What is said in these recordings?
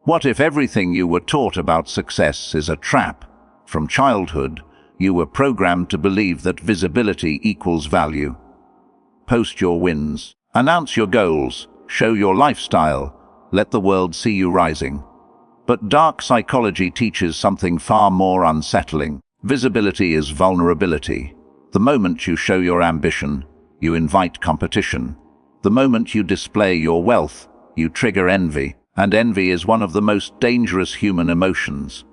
What if everything you were taught about success is a trap? From childhood, you were programmed to believe that visibility equals value. Post your wins, announce your goals, show your lifestyle, let the world see you rising. But dark psychology teaches something far more unsettling. Visibility is vulnerability. The moment you show your ambition, you invite competition. The moment you display your wealth, you trigger envy. And envy is one of the most dangerous human emotions.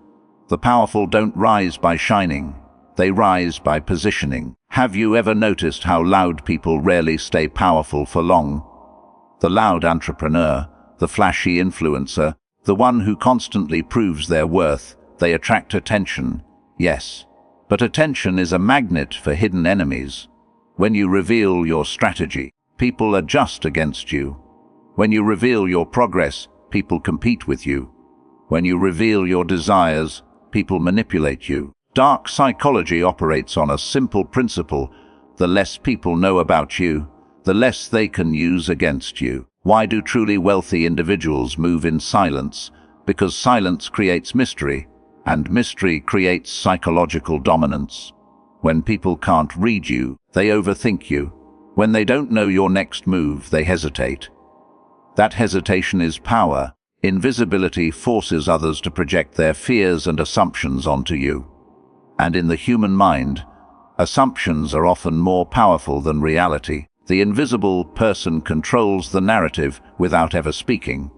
The powerful don't rise by shining. They rise by positioning. Have you ever noticed how loud people rarely stay powerful for long? The loud entrepreneur, the flashy influencer, the one who constantly proves their worth, they attract attention, yes. But attention is a magnet for hidden enemies. When you reveal your strategy, people adjust against you. When you reveal your progress, people compete with you. When you reveal your desires, people manipulate you. Dark psychology operates on a simple principle: the less people know about you, the less they can use against you. Why do truly wealthy individuals move in silence? Because silence creates mystery, and mystery creates psychological dominance. When people can't read you, they overthink you. When they don't know your next move, they hesitate. That hesitation is power. Invisibility forces others to project their fears and assumptions onto you. And in the human mind, assumptions are often more powerful than reality. The invisible person controls the narrative without ever speaking.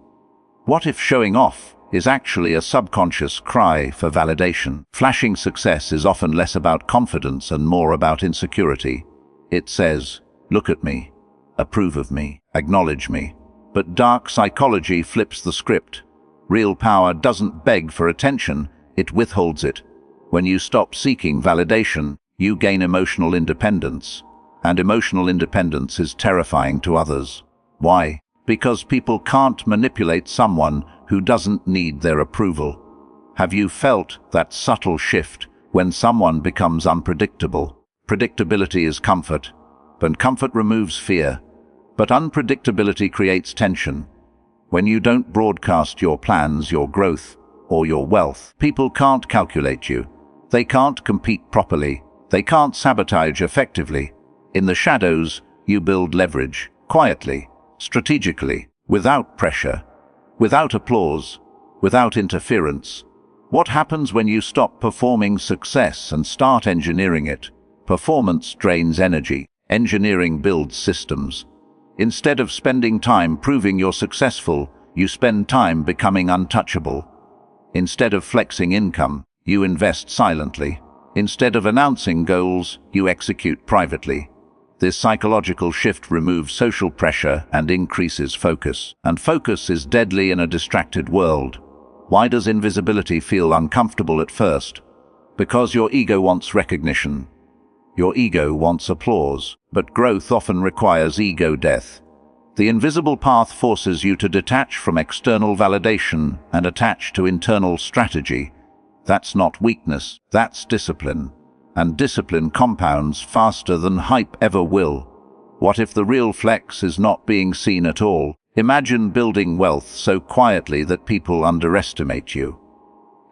What if showing off is actually a subconscious cry for validation? Flashing success is often less about confidence and more about insecurity. It says, "Look at me, approve of me, acknowledge me." But dark psychology flips the script. Real power doesn't beg for attention, it withholds it. When you stop seeking validation, you gain emotional independence. And emotional independence is terrifying to others. Why? Because people can't manipulate someone who doesn't need their approval. Have you felt that subtle shift when someone becomes unpredictable? Predictability is comfort, but comfort removes fear. But unpredictability creates tension. When you don't broadcast your plans, your growth, or your wealth, people can't calculate you. They can't compete properly. They can't sabotage effectively. In the shadows, you build leverage, quietly, strategically, without pressure, without applause, without interference. What happens when you stop performing success and start engineering it? Performance drains energy. Engineering builds systems. Instead of spending time proving you're successful, you spend time becoming untouchable. Instead of flexing income, you invest silently. Instead of announcing goals, you execute privately. This psychological shift removes social pressure and increases focus. And focus is deadly in a distracted world. Why does invisibility feel uncomfortable at first? Because your ego wants recognition. Your ego wants applause, but growth often requires ego death. The invisible path forces you to detach from external validation and attach to internal strategy. That's not weakness, that's discipline. And discipline compounds faster than hype ever will. What if the real flex is not being seen at all? Imagine building wealth so quietly that people underestimate you.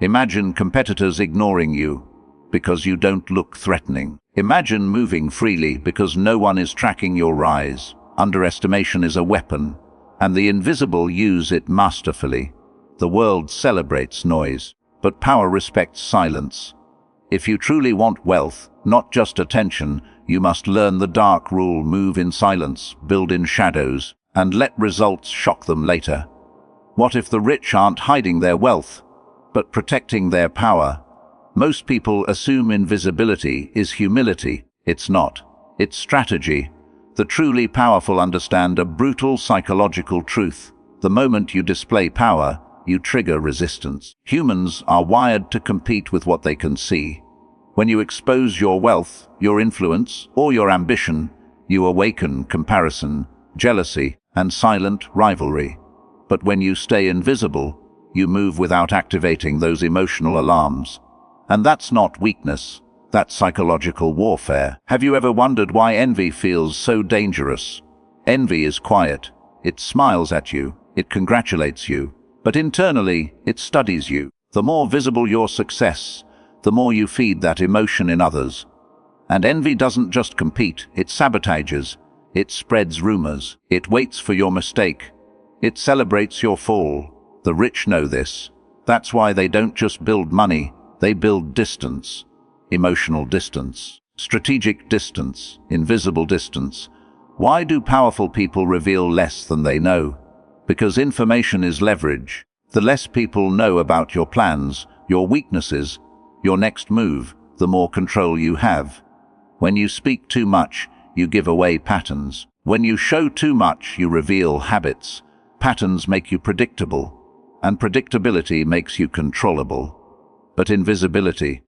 Imagine competitors ignoring you because you don't look threatening. Imagine moving freely because no one is tracking your rise. Underestimation is a weapon, and the invisible use it masterfully. The world celebrates noise, but power respects silence. If you truly want wealth, not just attention, you must learn the dark rule: move in silence, build in shadows, and let results shock them later. What if the rich aren't hiding their wealth, but protecting their power? Most people assume invisibility is humility. It's not. It's strategy. The truly powerful understand a brutal psychological truth. The moment you display power, you trigger resistance. Humans are wired to compete with what they can see. When you expose your wealth, your influence, or your ambition, you awaken comparison, jealousy, and silent rivalry. But when you stay invisible, you move without activating those emotional alarms. And that's not weakness, that's psychological warfare. Have you ever wondered why envy feels so dangerous? Envy is quiet. It smiles at you, it congratulates you, But internally, it studies you. The more visible your success, the more you feed that emotion in others. And envy doesn't just compete, it sabotages. It spreads rumors. It waits for your mistake. It celebrates your fall. The rich know this. That's why they don't just build money, they build distance. Emotional distance, strategic distance, invisible distance. Why do powerful people reveal less than they know? Because information is leverage. The less people know about your plans, your weaknesses, your next move, the more control you have. When you speak too much, you give away patterns. When you show too much, you reveal habits. Patterns make you predictable, and predictability makes you controllable. But invisibility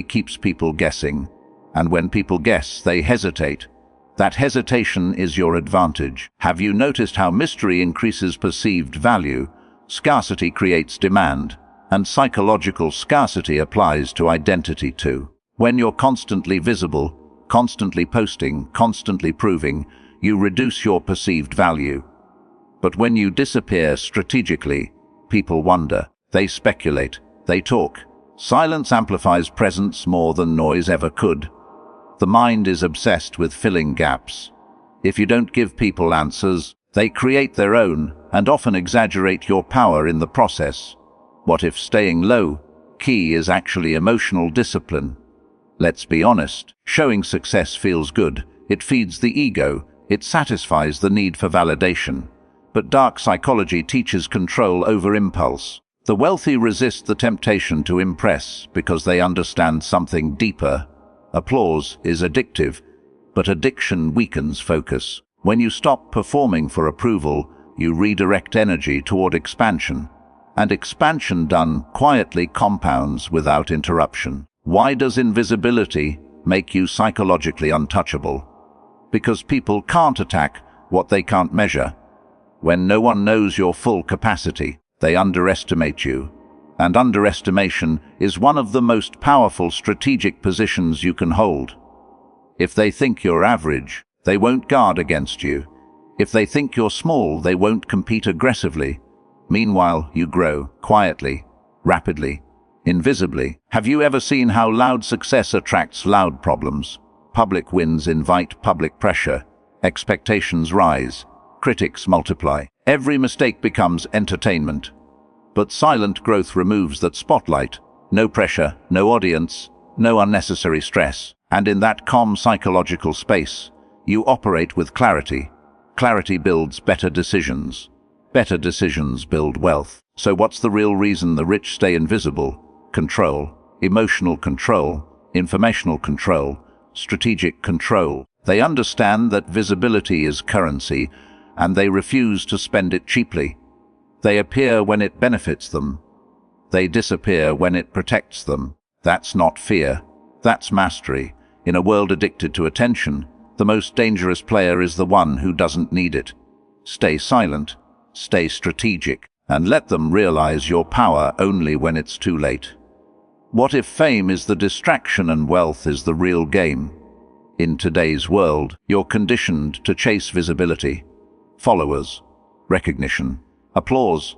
keeps people guessing. And when people guess, they hesitate. That hesitation is your advantage. Have you noticed how mystery increases perceived value? Scarcity creates demand, and psychological scarcity applies to identity too. When you're constantly visible, constantly posting, constantly proving, you reduce your perceived value. But when you disappear strategically, people wonder, they speculate, they talk. Silence amplifies presence more than noise ever could. The mind is obsessed with filling gaps. If you don't give people answers, they create their own and often exaggerate your power in the process. What if staying low, key is actually emotional discipline? Let's be honest, showing success feels good. It feeds the ego. It satisfies the need for validation. But dark psychology teaches control over impulse. The wealthy resist the temptation to impress because they understand something deeper. Applause is addictive, but addiction weakens focus. When you stop performing for approval, you redirect energy toward expansion. And expansion done quietly compounds without interruption. Why does invisibility make you psychologically untouchable? Because people can't attack what they can't measure. When no one knows your full capacity, they underestimate you. And underestimation is one of the most powerful strategic positions you can hold. If they think you're average, they won't guard against you. If they think you're small, they won't compete aggressively. Meanwhile, you grow quietly, rapidly, invisibly. Have you ever seen how loud success attracts loud problems? Public wins invite public pressure. Expectations rise. Critics multiply. Every mistake becomes entertainment. But silent growth removes that spotlight. No pressure, no audience, no unnecessary stress. And in that calm psychological space, you operate with clarity. Clarity builds better decisions. Better decisions build wealth. So what's the real reason the rich stay invisible? Control, emotional control, informational control, strategic control. They understand that visibility is currency, and they refuse to spend it cheaply. They appear when it benefits them. They disappear when it protects them. That's not fear. That's mastery. In a world addicted to attention, the most dangerous player is the one who doesn't need it. Stay silent, stay strategic, and let them realize your power only when it's too late. What if fame is the distraction and wealth is the real game? In today's world, you're conditioned to chase visibility, followers, recognition, applause.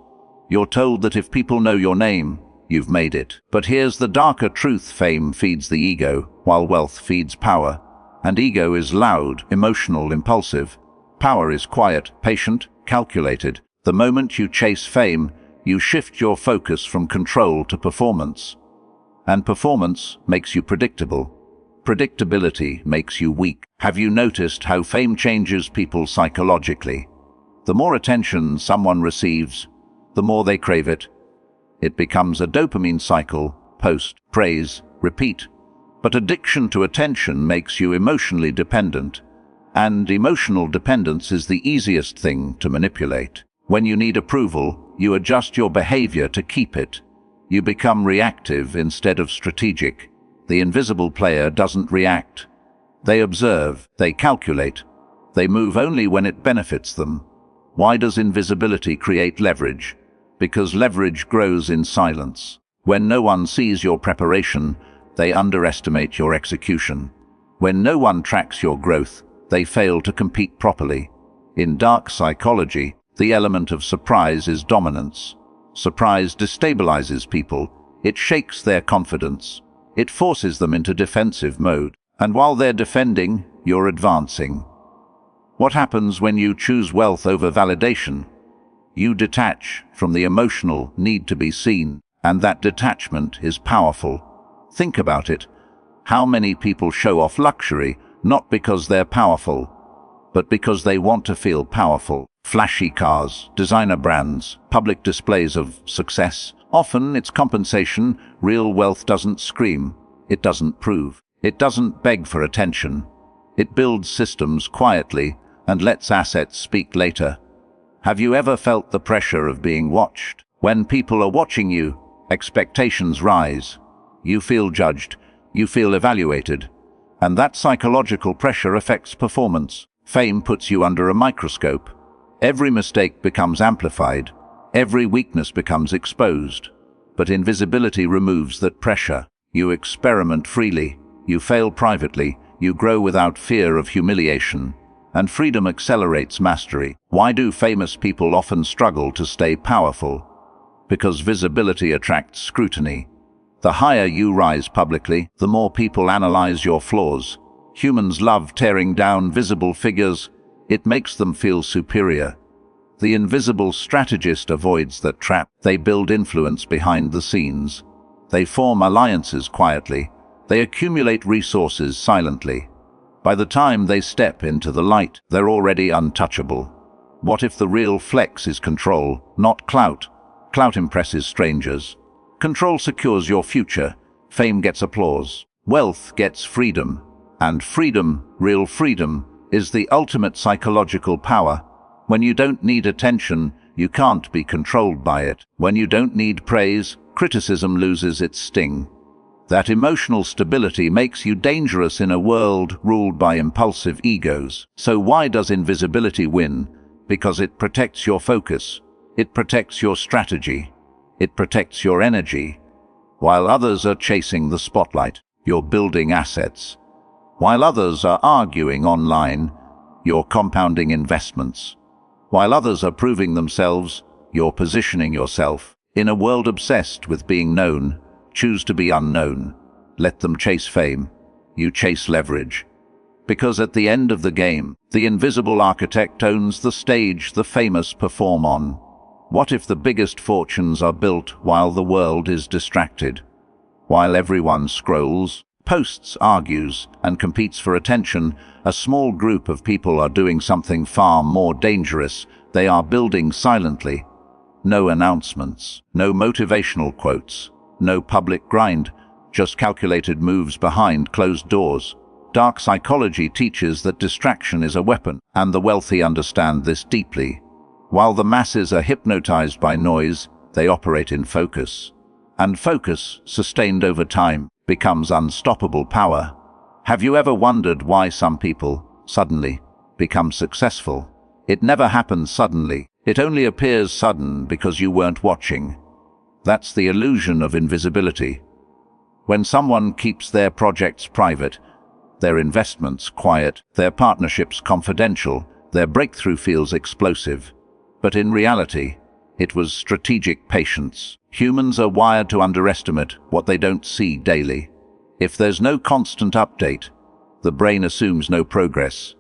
You're told that if people know your name, you've made it. But here's the darker truth: fame feeds the ego, while wealth feeds power. And ego is loud, emotional, impulsive. Power is quiet, patient, calculated. The moment you chase fame, you shift your focus from control to performance. And performance makes you predictable. Predictability makes you weak. Have you noticed how fame changes people psychologically? The more attention someone receives, the more they crave it. It becomes a dopamine cycle: post, praise, repeat. But addiction to attention makes you emotionally dependent. And emotional dependence is the easiest thing to manipulate. When you need approval, you adjust your behavior to keep it. You become reactive instead of strategic. The invisible player doesn't react. They observe, they calculate. They move only when it benefits them. Why does invisibility create leverage? Because leverage grows in silence. When no one sees your preparation, they underestimate your execution. When no one tracks your growth, they fail to compete properly. In dark psychology, The element of surprise is dominance. Surprise destabilizes people. It shakes their confidence. It forces them into defensive mode. And while they're defending, you're advancing. What happens when you choose wealth over validation? You detach from the emotional need to be seen, and that detachment is powerful. Think about it. How many people show off luxury, not because they're powerful, but because they want to feel powerful? Flashy cars, designer brands, public displays of success. Often it's compensation. Real wealth doesn't scream. It doesn't prove. It doesn't beg for attention. It builds systems quietly and lets assets speak later. Have you ever felt the pressure of being watched? When people are watching you, expectations rise. You feel judged. You feel evaluated. And that psychological pressure affects performance. Fame puts you under a microscope. Every mistake becomes amplified. Every weakness becomes exposed. But invisibility removes that pressure. You experiment freely. You fail privately. You grow without fear of humiliation. And freedom accelerates mastery. Why do famous people often struggle to stay powerful? Because visibility attracts scrutiny. The higher you rise publicly, the more people analyze your flaws. Humans love tearing down visible figures. It makes them feel superior. The invisible strategist avoids that trap. They build influence behind the scenes. They form alliances quietly. They accumulate resources silently. By the time they step into the light, they're already untouchable. What if the real flex is control, not clout? Clout impresses strangers. Control secures your future. Fame gets applause. Wealth gets freedom. And freedom, real freedom, is the ultimate psychological power. When you don't need attention, you can't be controlled by it. When you don't need praise, criticism loses its sting. That emotional stability makes you dangerous in a world ruled by impulsive egos. So why does invisibility win? Because it protects your focus. It protects your strategy. It protects your energy. While others are chasing the spotlight, you're building assets. While others are arguing online, you're compounding investments. While others are proving themselves, you're positioning yourself. In a world obsessed with being known, choose to be unknown. Let them chase fame. You chase leverage. Because at the end of the game, the invisible architect owns the stage the famous perform on. What if the biggest fortunes are built while the world is distracted? While everyone scrolls, posts, argues, and competes for attention, a small group of people are doing something far more dangerous. They are building silently. No announcements, no motivational quotes, no public grind, just calculated moves behind closed doors. Dark psychology teaches that distraction is a weapon, and the wealthy understand this deeply. While the masses are hypnotized by noise, they operate in focus. And focus, sustained over time, becomes unstoppable power. Have you ever wondered why some people, suddenly, become successful? It never happens suddenly. It only appears sudden because you weren't watching. That's the illusion of invisibility. When someone keeps their projects private, their investments quiet, their partnerships confidential, their breakthrough feels explosive. But in reality, it was strategic patience. Humans are wired to underestimate what they don't see daily. If there's no constant update, the brain assumes no progress.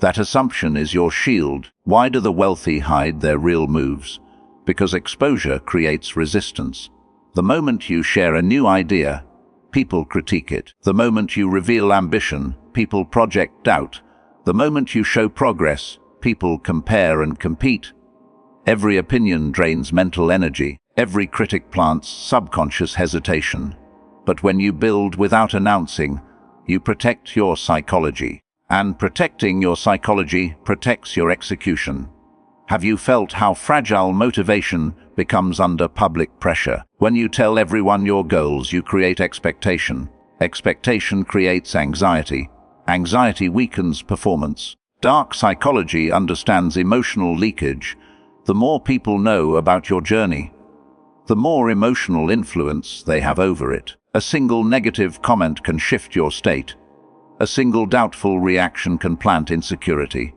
That assumption is your shield. Why do the wealthy hide their real moves? Because exposure creates resistance. The moment you share a new idea, people critique it. The moment you reveal ambition, people project doubt. The moment you show progress, people compare and compete. Every opinion drains mental energy. Every critic plants subconscious hesitation. But when you build without announcing, you protect your psychology. And protecting your psychology protects your execution. Have you felt how fragile motivation becomes under public pressure? When you tell everyone your goals, you create expectation. Expectation creates anxiety. Anxiety weakens performance. Dark psychology understands emotional leakage. The more people know about your journey, the more emotional influence they have over it. A single negative comment can shift your state. A single doubtful reaction can plant insecurity.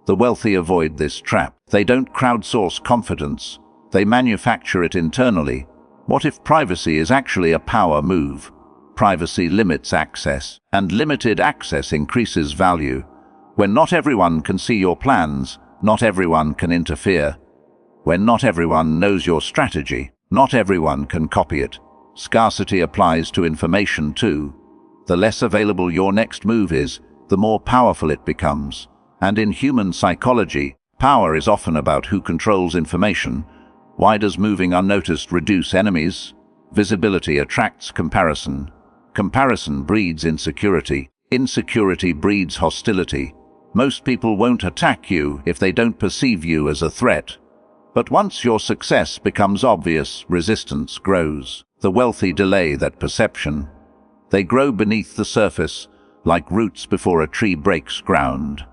The wealthy avoid this trap. They don't crowdsource confidence. They manufacture it internally. What if privacy is actually a power move? Privacy limits access, and limited access increases value. When not everyone can see your plans, not everyone can interfere. When not everyone knows your strategy, not everyone can copy it. Scarcity applies to information too. The less available your next move is, the more powerful it becomes. And in human psychology, power is often about who controls information. Why does moving unnoticed reduce enemies? Visibility attracts comparison. Comparison breeds insecurity. Insecurity breeds hostility. Most people won't attack you if they don't perceive you as a threat. But once your success becomes obvious, resistance grows. The wealthy delay that perception. They grow beneath the surface, like roots before a tree breaks ground.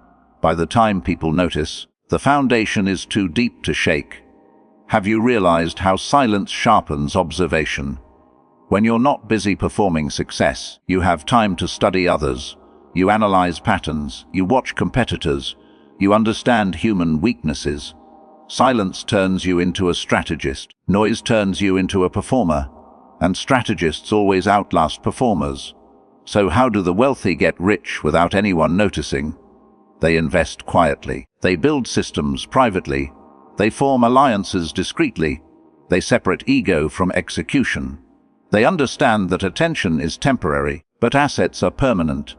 By the time people notice, the foundation is too deep to shake. Have you realized how silence sharpens observation? When you're not busy performing success, you have time to study others. You analyze patterns, you watch competitors, you understand human weaknesses. Silence turns you into a strategist, noise turns you into a performer, and strategists always outlast performers. So how do the wealthy get rich without anyone noticing? They invest quietly. They build systems privately. They form alliances discreetly. They separate ego from execution. They understand that attention is temporary, but assets are permanent.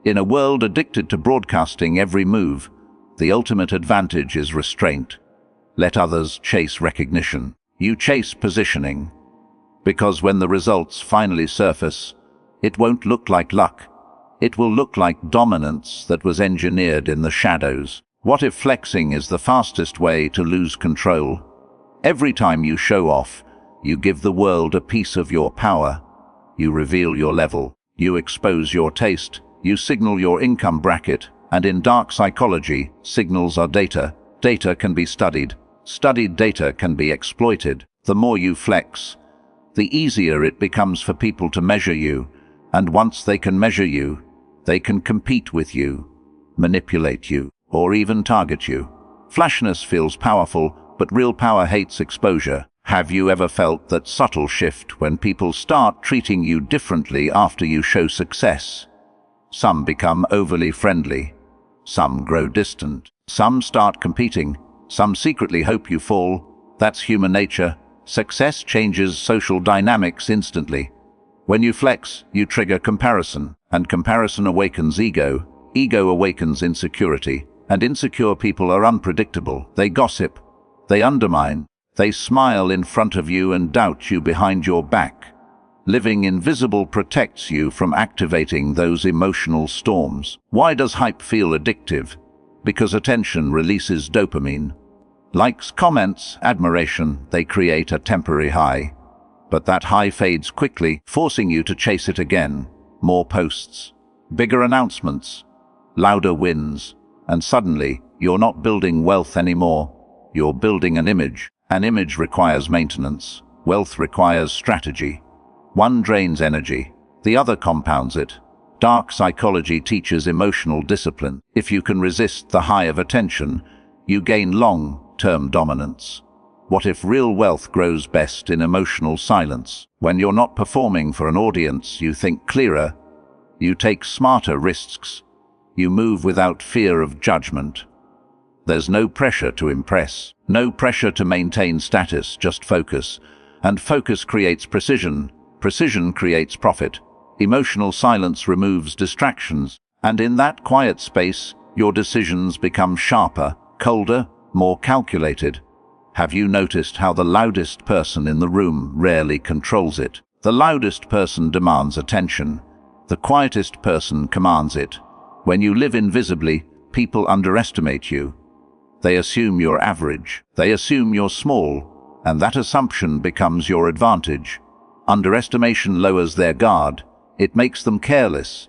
In a world addicted to broadcasting every move, the ultimate advantage is restraint. Let others chase recognition. You chase positioning. Because when the results finally surface, it won't look like luck. It will look like dominance that was engineered in the shadows. What if flexing is the fastest way to lose control? Every time you show off, you give the world a piece of your power. You reveal your level. You expose your taste. You signal your income bracket. And in dark psychology, signals are data. Data can be studied. Studied data can be exploited. The more you flex, the easier it becomes for people to measure you. And once they can measure you, they can compete with you, manipulate you, or even target you. Flashness feels powerful, but real power hates exposure. Have you ever felt that subtle shift when people start treating you differently after you show success? Some become overly friendly. Some grow distant. Some start competing. Some secretly hope you fall. That's human nature. Success changes social dynamics instantly. When you flex, you trigger comparison, and comparison awakens ego. Ego awakens insecurity, and insecure people are unpredictable. They gossip, they undermine, they smile in front of you and doubt you behind your back. Living invisible protects you from activating those emotional storms. Why does hype feel addictive? Because attention releases dopamine. Likes, comments, admiration, they create a temporary high. But that high fades quickly, forcing you to chase it again. More posts, bigger announcements, louder wins, and suddenly you're not building wealth anymore. You're building an image. An image requires maintenance. Wealth requires strategy. One drains energy, the other compounds it. Dark psychology teaches emotional discipline. If you can resist the high of attention, you gain long-term dominance. What if real wealth grows best in emotional silence? When you're not performing for an audience, you think clearer, you take smarter risks, you move without fear of judgment. There's no pressure to impress, no pressure to maintain status, just focus. And focus creates precision, precision creates profit. Emotional silence removes distractions, and in that quiet space, your decisions become sharper, colder, more calculated. Have you noticed how the loudest person in the room rarely controls it? The loudest person demands attention. The quietest person commands it. When you live invisibly, people underestimate you. They assume you're average. They assume you're small, and that assumption becomes your advantage. Underestimation lowers their guard. It makes them careless.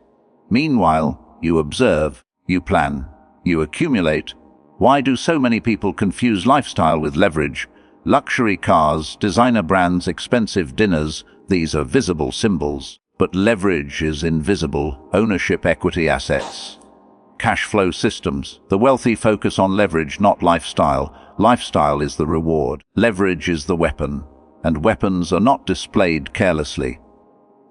Meanwhile, you observe, you plan, you accumulate. Why do so many people confuse lifestyle with leverage? Luxury cars, designer brands, expensive dinners, these are visible symbols. But leverage is invisible. Ownership, equity, assets. Cash flow systems. The wealthy focus on leverage, not lifestyle. Lifestyle is the reward. Leverage is the weapon. And weapons are not displayed carelessly.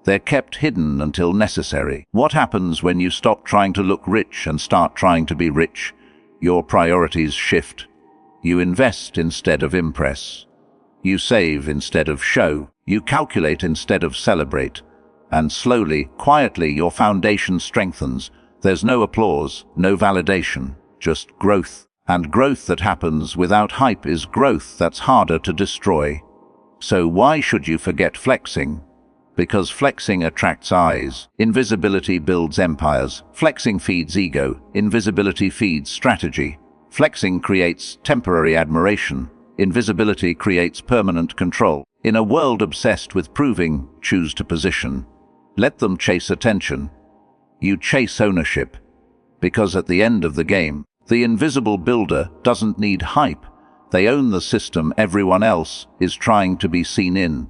They're kept hidden until necessary. What happens when you stop trying to look rich and start trying to be rich? Your priorities shift. You invest instead of impress. You save instead of show. You calculate instead of celebrate. And slowly, quietly, your foundation strengthens. There's no applause, no validation, just growth. And growth that happens without hype is growth that's harder to destroy. So why should you forget flexing? Because flexing attracts eyes. Invisibility builds empires. Flexing feeds ego. Invisibility feeds strategy. Flexing creates temporary admiration. Invisibility creates permanent control. In a world obsessed with proving, choose to position. Let them chase attention. You chase ownership. Because at the end of the game, the invisible builder doesn't need hype. They own the system everyone else is trying to be seen in.